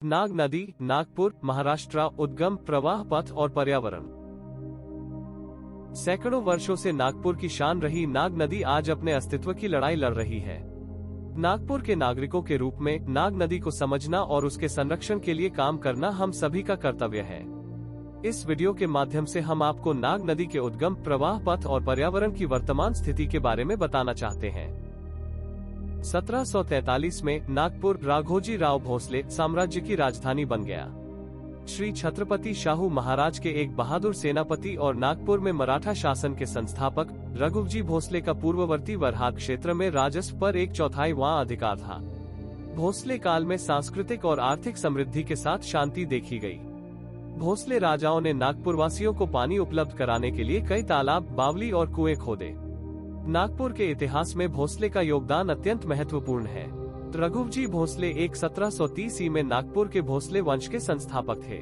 नाग नदी, नागपुर, महाराष्ट्र। उद्गम, प्रवाह पथ और पर्यावरण। सैकड़ों वर्षों से नागपुर की शान रही नाग नदी आज अपने अस्तित्व की लड़ाई लड़ रही है। नागपुर के नागरिकों के रूप में नाग नदी को समझना और उसके संरक्षण के लिए काम करना हम सभी का कर्तव्य है। इस वीडियो के माध्यम से हम आपको नाग नदी के उद्गम, प्रवाह पथ और पर्यावरण की वर्तमान स्थिति के बारे में बताना चाहते हैं। 1743 में नागपुर राघोजी राव भोसले साम्राज्य की राजधानी बन गया। श्री छत्रपति शाहू महाराज के एक बहादुर सेनापति और नागपुर में मराठा शासन के संस्थापक रघुजी भोसले का पूर्ववर्ती वरहाद क्षेत्र में राजस्व पर 1/4 वहाँ अधिकार था। भोसले काल में सांस्कृतिक और आर्थिक समृद्धि के साथ शांति देखी गई। भोसले राजाओं ने नागपुर वासियों को पानी उपलब्ध कराने के लिए कई तालाब, बावली और कुएं खोदे। नागपुर के इतिहास में भोसले का योगदान अत्यंत महत्वपूर्ण है। रघुजी भोसले 1730 में नागपुर के भोसले वंश के संस्थापक थे।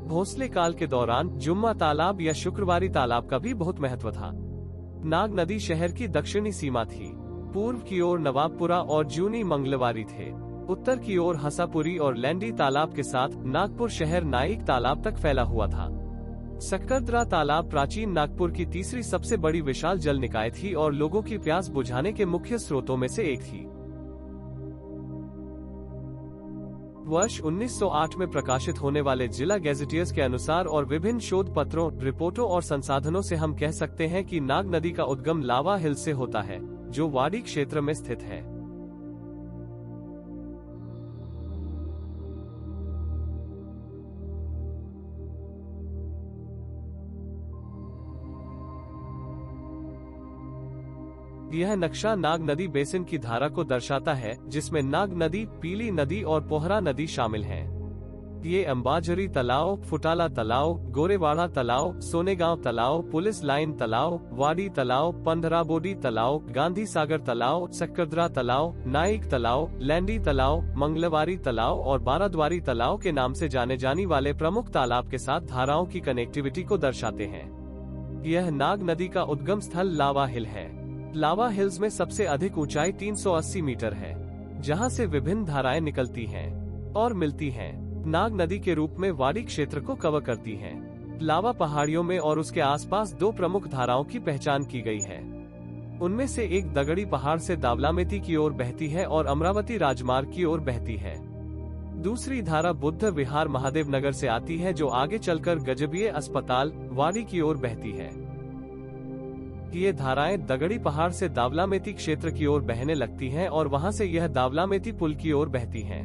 भोसले काल के दौरान जुम्मा तालाब या शुक्रवारी तालाब का भी बहुत महत्व था। नाग नदी शहर की दक्षिणी सीमा थी। पूर्व की ओर नवाबपुरा और जूनी मंगलवारी थे। उत्तर की ओर हसापुरी और लैंडी तालाब के साथ नागपुर शहर नाइक तालाब तक फैला हुआ था। सक्करदरा तालाब प्राचीन नागपुर की तीसरी सबसे बड़ी विशाल जल निकाय थी और लोगों की प्यास बुझाने के मुख्य स्रोतों में से एक थी। वर्ष 1908 में प्रकाशित होने वाले जिला गैजेटियर्स के अनुसार और विभिन्न शोध पत्रों, रिपोर्टों और संसाधनों से हम कह सकते हैं कि नाग नदी का उद्गम लावा हिल से होता है, जो वाडी क्षेत्र में स्थित है। यह नक्शा नाग नदी बेसिन की धारा को दर्शाता है, जिसमें नाग नदी, पीली नदी और पोहरा नदी शामिल हैं। ये अंबाझरी तालाब, फुटाला तालाब, गोरेवाड़ा तालाब, सोनेगांव तालाब, पुलिस लाइन तालाब, वाडी तालाब, पंधराबोडी तालाब, गांधी सागर तालाब, सक्करदरा तालाब, नाइक तालाब, लैंडी तालाब, मंगलवारी तालाब और बाराद्वारी तालाब के नाम से जाने जाने वाले प्रमुख तालाब के साथ धाराओं की कनेक्टिविटी को दर्शाते हैं। यह नाग नदी का उद्गम स्थल लावा हिल है। लावा हिल्स में सबसे अधिक ऊंचाई 380 मीटर है, जहां से विभिन्न धाराएं निकलती हैं और मिलती हैं। नाग नदी के रूप में वाडी क्षेत्र को कवर करती हैं। लावा पहाड़ियों में और उसके आसपास दो प्रमुख धाराओं की पहचान की गई है। उनमें से एक दगड़ी पहाड़ से दावलामेती की ओर बहती है और अमरावती राजमार्ग की ओर बहती है। दूसरी धारा बुद्ध विहार महादेव नगर से आती है, जो आगे चलकर गजबीय अस्पताल, वाडी की ओर बहती है। ये धाराएं दगड़ी पहाड़ से दावलामेती क्षेत्र की ओर बहने लगती हैं और वहां से यह दावलामेती पुल की ओर बहती हैं।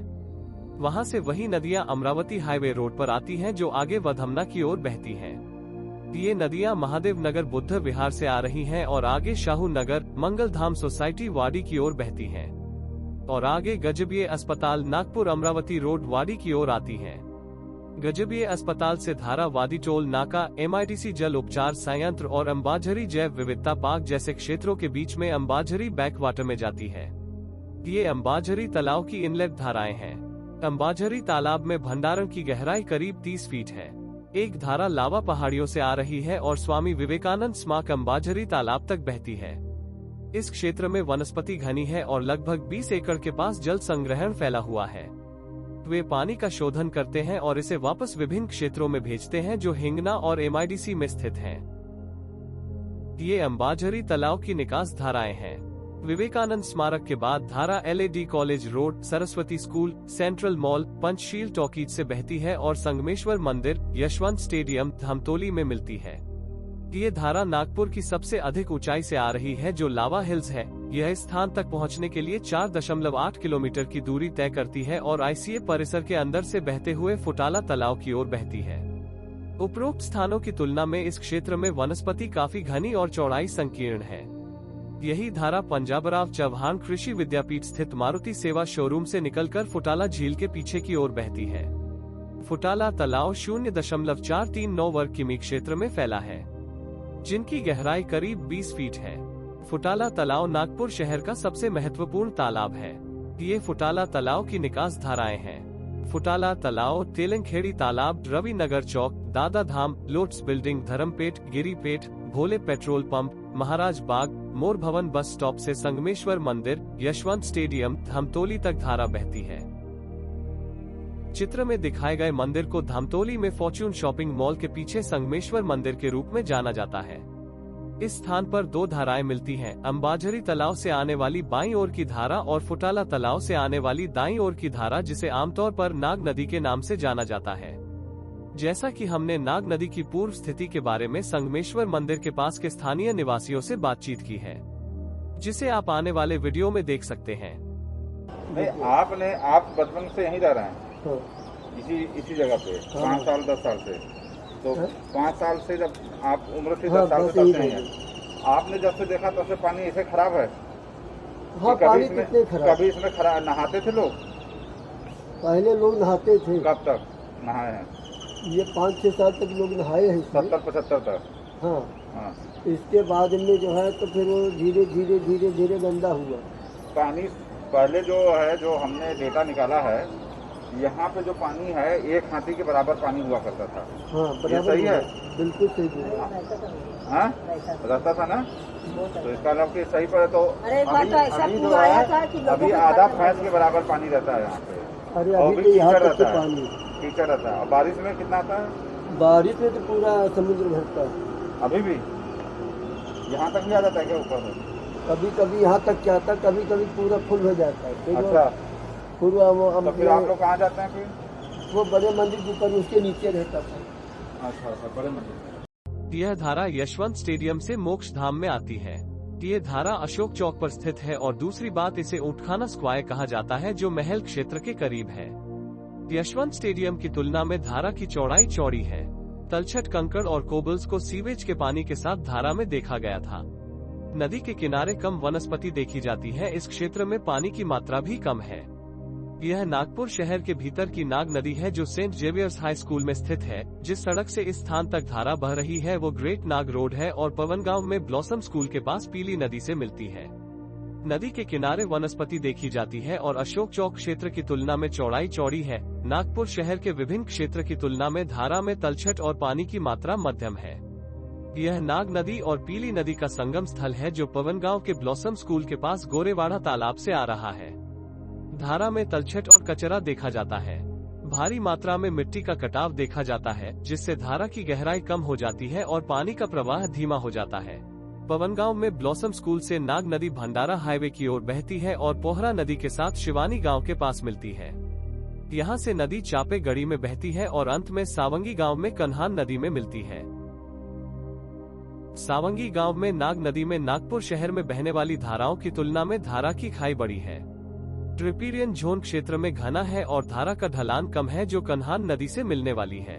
वहां से वही नदियां अमरावती हाईवे रोड पर आती हैं, जो आगे वधमना की ओर बहती हैं। ये नदियां महादेव नगर बुद्ध विहार से आ रही हैं और आगे शाहू नगर, मंगल धाम सोसाइटी, वाडी की ओर बहती हैं और आगे गजबीय अस्पताल, नागपुर अमरावती रोड, वाडी की ओर आती हैं। गजबीय अस्पताल से धारा वादी टोल नाका, MIDC जल उपचार संयंत्र और अंबाझरी जैव विविधता पार्क जैसे क्षेत्रों के बीच में अंबाझरी बैक वाटर में जाती है। ये अंबाझरी तालाब की इनलेट धाराएं हैं। अंबाझरी तालाब में भंडारण की गहराई करीब 30 फीट है। एक धारा लावा पहाड़ियों से आ रही है और स्वामी विवेकानंद स्मारक अंबाझरी तालाब तक बहती है। इस क्षेत्र में वनस्पति घनी है और लगभग 20 एकड़ के पास जल संग्रहण फैला हुआ है। वे पानी का शोधन करते हैं और इसे वापस विभिन्न क्षेत्रों में भेजते हैं, जो हिंगना और MIDC में स्थित हैं। ये अंबाझरी तालाब की निकास धाराएं हैं। विवेकानंद स्मारक के बाद धारा LAD college road, Saraswati school, central mall, Panchsheel talkies से बहती है और संगमेश्वर मंदिर, यशवंत स्टेडियम, धमतोली में मिलती है। ये धारा नागपुर की सबसे अधिक ऊंचाई से आ रही है, जो लावा हिल्स है। यह इस स्थान तक पहुंचने के लिए 4.8 किलोमीटर की दूरी तय करती है और ICA परिसर के अंदर से बहते हुए फुटाला तालाब की ओर बहती है। उपरोक्त स्थानों की तुलना में इस क्षेत्र में वनस्पति काफी घनी और चौड़ाई संकीर्ण है। यही धारा पंजाबराव चौहान कृषि विद्यापीठ स्थित मारुति सेवा शोरूम से निकलकर फुटाला झील के पीछे की ओर बहती है। फुटाला तालाब 0.439 वर्ग किमी क्षेत्र में फैला है, जिनकी गहराई करीब 20 फीट है। फुटाला तालाब नागपुर शहर का सबसे महत्वपूर्ण तालाब है। ये फुटाला तालाब की निकास धाराएं हैं। फुटाला तालाब, तेलंगखेड़ी तालाब, रवि नगर चौक, दादा धाम, लोट्स बिल्डिंग, धर्मपेट, गिरीपेट, भोले पेट्रोल पंप, महाराज बाग, मोर भवन बस स्टॉप से संगमेश्वर मंदिर, यशवंत स्टेडियम, धमतोली तक धारा बहती है। चित्र में दिखाए गए मंदिर को धमतोली में फॉर्च्यून शॉपिंग मॉल के पीछे संगमेश्वर मंदिर के रूप में जाना जाता है। इस स्थान पर दो धाराएं मिलती हैं, अंबाझरी तालाब से आने वाली बाईं ओर की धारा और फुटाला तालाब से आने वाली दाईं ओर की धारा, जिसे आमतौर पर नाग नदी के नाम से जाना जाता है। जैसा कि हमने नाग नदी की पूर्व स्थिति के बारे में संगमेश्वर मंदिर के पास के स्थानीय निवासियों से बातचीत की है, जिसे आप आने वाले वीडियो में देख सकते हैं। नहीं, आप बचपन से यहीं रह रहे हैं? हाँ। इसी जगह पे? हाँ। 5 साल 10 साल से? तो 5 साल से जब आप उम्र से 10 साल से तब से हैं, आपने जब से देखा तब से पानी ऐसे खराब है? हाँ, पानी कितने खराब? कभी इसमें नहाते थे लोग? पहले लोग नहाते थे। कब तक नहाए हैं? ये 5-6 साल तक लोग नहाए हैं। 70-75 तक? हाँ हाँ। इसके बाद में जो है तो फिर वो धीरे धीरे गंदा हुआ पानी। पहले जो हमने डेटा निकाला है, यहाँ पे जो पानी है 1 हाथी के बराबर पानी हुआ करता था। हाँ, बराबर सही है? बिल्कुल सही है। हाँ, रहता था ना? तो इसका मतलब कि सही पर तो अभी जो है अभी आधा भैंस के बराबर पानी रहता है यहाँ पे। अरे अभी तो यहाँ तक तो पानी कीचड़ रहता है। और बारिश में कितना आता है? बारिश में तो पूरा समुद्र भरता है। अभी भी यहाँ तक नहीं आ जाता है क्या ऊपर में? कभी कभी यहाँ तक क्या आता, कभी कभी पूरा फुल हो जाता है। अच्छा, पूरा तो फिर आप लोग कहाँ जाते हैं फिर? वो बड़े मंदिर के ऊपर, उसके नीचे रहता था। अच्छा, बड़े मंदिर। यह धारा यशवंत स्टेडियम से मोक्ष धाम में आती है। ये धारा अशोक चौक पर स्थित है और दूसरी बात, इसे ऊँटखाना स्क्वायर कहा जाता है, जो महल क्षेत्र के करीब है। यशवंत स्टेडियम की तुलना में धारा की चौड़ाई चौड़ी है। तलछट, कंकड़ और कोबल्स को सीवेज के पानी के साथ धारा में देखा गया था। नदी के किनारे कम वनस्पति देखी जाती है। इस क्षेत्र में पानी की मात्रा भी कम है। यह नागपुर शहर के भीतर की नाग नदी है, जो सेंट जेवियर्स हाई स्कूल में स्थित है। जिस सड़क से इस स्थान तक धारा बह रही है वो ग्रेट नाग रोड है और पवनगांव में ब्लॉसम स्कूल के पास पीली नदी से मिलती है। नदी के किनारे वनस्पति देखी जाती है और अशोक चौक क्षेत्र की तुलना में चौड़ाई चौड़ी है। नागपुर शहर के विभिन्न क्षेत्र की तुलना में धारा में तलछट और पानी की मात्रा मध्यम है। यह नाग नदी और पीली नदी का संगम स्थल है, जो पवनगांव के ब्लॉसम स्कूल के पास गोरेवाड़ा तालाब से आ रहा है। धारा में तलछट और कचरा देखा जाता है। भारी मात्रा में मिट्टी का कटाव देखा जाता है, जिससे धारा की गहराई कम हो जाती है और पानी का प्रवाह धीमा हो जाता है। पवनगांव में ब्लॉसम स्कूल से नाग नदी भंडारा हाईवे की ओर बहती है और पोहरा नदी के साथ शिवानी गांव के पास मिलती है। यहां से नदी चापे गढ़ी में बहती है और अंत में सावंगी गांव में कन्हान नदी में मिलती है। सावंगी गांव में नाग नदी में नागपुर शहर में बहने वाली धाराओं की तुलना में धारा की खाई बड़ी है। ट्रिपीरियन जोन क्षेत्र में घना है और धारा का ढलान कम है, जो कन्हान नदी से मिलने वाली है।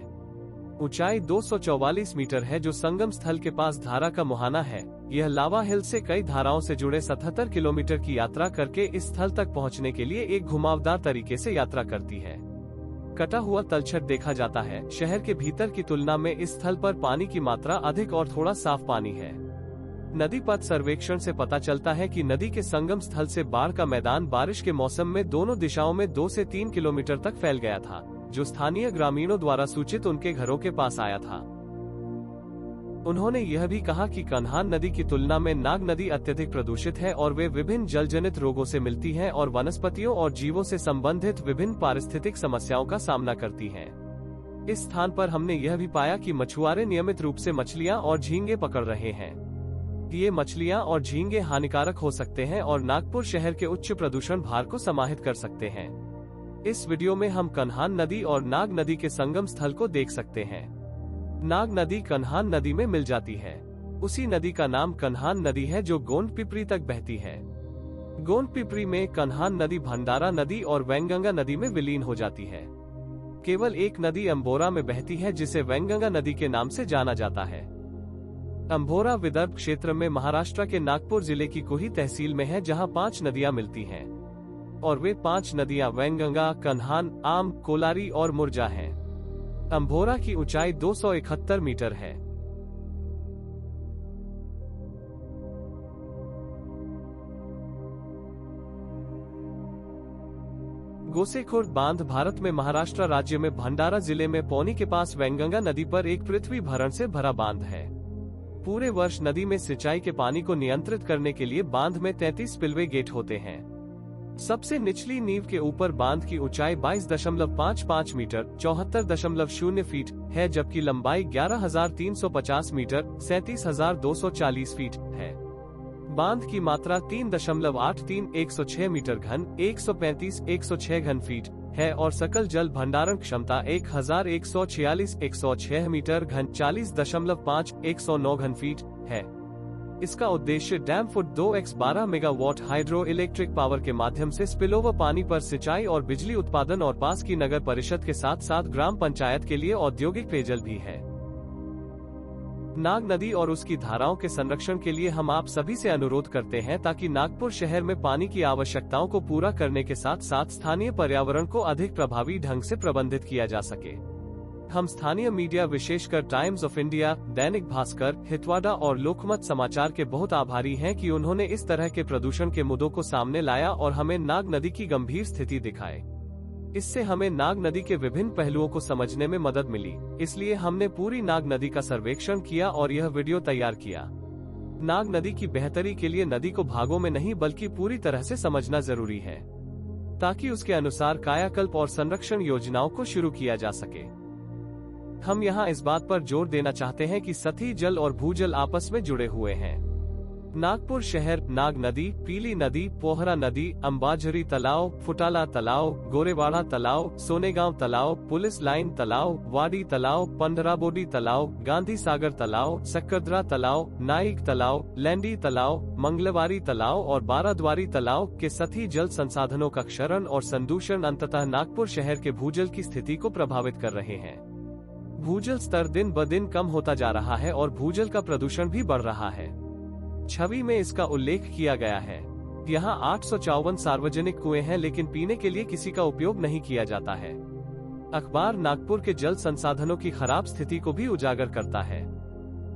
ऊंचाई 244 मीटर है, जो संगम स्थल के पास धारा का मुहाना है। यह लावा हिल से कई धाराओं से जुड़े 77 किलोमीटर की यात्रा करके इस स्थल तक पहुंचने के लिए एक घुमावदार तरीके से यात्रा करती है। कटा हुआ तलछट देखा जाता है। शहर के भीतर की तुलना में इस स्थल पर पानी की मात्रा अधिक और थोड़ा साफ पानी है। नदी पथ सर्वेक्षण से पता चलता है कि नदी के संगम स्थल से बाढ़ का मैदान बारिश के मौसम में दोनों दिशाओं में 2 से 3 किलोमीटर तक फैल गया था, जो स्थानीय ग्रामीणों द्वारा सूचित उनके घरों के पास आया था। उन्होंने यह भी कहा कि कन्हान नदी की तुलना में नाग नदी अत्यधिक प्रदूषित है और वे विभिन्न जलजनित रोगों से मिलती है और वनस्पतियों और जीवों से संबंधित विभिन्न पारिस्थितिक समस्याओं का सामना करती है। इस स्थान पर हमने यह भी पाया कि मछुआरे नियमित रूप से मछलियां और झींगे पकड़ रहे हैं। ये मछलियां और झींगे हानिकारक हो सकते हैं और नागपुर शहर के उच्च प्रदूषण भार को समाहित कर सकते हैं। इस वीडियो में हम कन्हान नदी और नाग नदी के संगम स्थल को देख सकते हैं। नाग नदी कन्हान नदी में मिल जाती है। उसी नदी का नाम कन्हान नदी है, जो गोंड पिपरी तक बहती है। गोंड पिपरी में कन्हान नदी भंडारा नदी और वैनगंगा नदी में विलीन हो जाती है। केवल एक नदी अंबोरा में बहती है, जिसे वैनगंगा नदी के नाम से जाना जाता है। अंबोरा विदर्भ क्षेत्र में महाराष्ट्र के नागपुर जिले की कोही तहसील में है, जहां 5 नदियां मिलती हैं और वे 5 नदियां वैनगंगा, कन्हान, आम, कोलारी और मुरजा हैं। अंबोरा की ऊंचाई 271 मीटर है। गोसेखुर्द बांध भारत में महाराष्ट्र राज्य में भंडारा जिले में पौनी के पास वैनगंगा नदी पर एक पृथ्वी भरण से भरा बांध है। पूरे वर्ष नदी में सिंचाई के पानी को नियंत्रित करने के लिए बांध में 33 स्पिलवे गेट होते हैं। सबसे निचली नींव के ऊपर बांध की ऊंचाई 22.55 मीटर 74.0 फीट है, जबकि लंबाई 11,350 मीटर 37,240 फीट है। बांध की मात्रा 3.83 106 मीटर घन 135 106 घन फीट है और सकल जल भंडारण क्षमता 1146 106 मीटर घन 40.5 109 घन फीट है। इसका उद्देश्य dam foot 2x12 megawatt hydro electric power के माध्यम से स्पिलओवर पानी पर सिंचाई और बिजली उत्पादन और पास की नगर परिषद के साथ साथ ग्राम पंचायत के लिए औद्योगिक पेयजल भी है। नाग नदी और उसकी धाराओं के संरक्षण के लिए हम आप सभी से अनुरोध करते हैं ताकि नागपुर शहर में पानी की आवश्यकताओं को पूरा करने के साथ साथ स्थानीय पर्यावरण को अधिक प्रभावी ढंग से प्रबंधित किया जा सके। हम स्थानीय मीडिया विशेषकर times of India, Dainik Bhaskar, हितवाड़ा और लोकमत समाचार के बहुत आभारी हैं कि उन्होंने इस तरह के प्रदूषण के मुद्दों को सामने लाया और हमें नाग नदी की गंभीर स्थिति दिखाए। इससे हमें नाग नदी के विभिन्न पहलुओं को समझने में मदद मिली, इसलिए हमने पूरी नाग नदी का सर्वेक्षण किया और यह वीडियो तैयार किया। नाग नदी की बेहतरी के लिए नदी को भागों में नहीं बल्कि पूरी तरह से समझना जरूरी है, ताकि उसके अनुसार कायाकल्प और संरक्षण योजनाओं को शुरू किया जा सके। हम यहाँ इस बात पर जोर देना चाहते हैं कि सतही जल और भूजल आपस में जुड़े हुए हैं। नागपुर शहर नाग नदी, पीली नदी, पोहरा नदी, अंबाझरी तालाव, फुटाला तालाव, गोरेवाड़ा तालाव, सोनेगांव तालाव, पुलिस लाइन तालाव, वाडी तालाव, पंडराबोडी तालाव, गांधी सागर तालाव, सक्करदरा तालाव, नाइक तालाव, लैंडी तालाव, मंगलवारी तालाव और बाराद्वारी तालाव के सतही जल संसाधनों का क्षरण और संदूषण अंततः नागपुर शहर के भूजल की स्थिति को प्रभावित कर रहे हैं। भूजल स्तर दिन ब दिन कम होता जा रहा है और भूजल का प्रदूषण भी बढ़ रहा है। छवि में इसका उल्लेख किया गया है। यहाँ 854 सार्वजनिक कुएं हैं, लेकिन पीने के लिए किसी का उपयोग नहीं किया जाता है। अखबार नागपुर के जल संसाधनों की खराब स्थिति को भी उजागर करता है।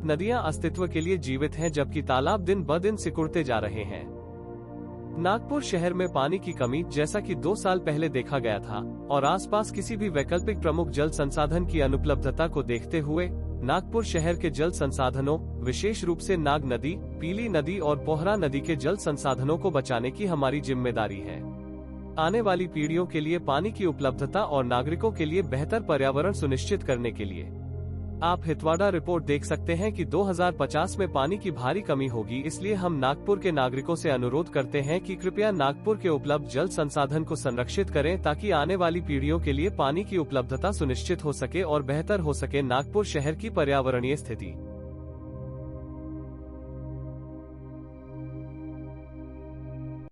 नदियां अस्तित्व के लिए जीवित हैं, जबकि तालाब दिन ब दिन सिकुड़ते जा रहे हैं। नागपुर शहर में पानी की कमी जैसा कि 2 साल पहले देखा गया था और आसपास किसी भी वैकल्पिक प्रमुख जल संसाधन की अनुपलब्धता को देखते हुए नागपुर शहर के जल संसाधनों, विशेष रूप से नाग नदी, पीली नदी और पोहरा नदी के जल संसाधनों को बचाने की हमारी जिम्मेदारी है। आने वाली पीढ़ियों के लिए पानी की उपलब्धता और नागरिकों के लिए बेहतर पर्यावरण सुनिश्चित करने के लिए आप हितवाड़ा रिपोर्ट देख सकते हैं कि 2050 में पानी की भारी कमी होगी। इसलिए हम नागपुर के नागरिकों से अनुरोध करते हैं कि कृपया नागपुर के उपलब्ध जल संसाधन को संरक्षित करें ताकि आने वाली पीढ़ियों के लिए पानी की उपलब्धता सुनिश्चित हो सके और बेहतर हो सके नागपुर शहर की पर्यावरणीय स्थिति।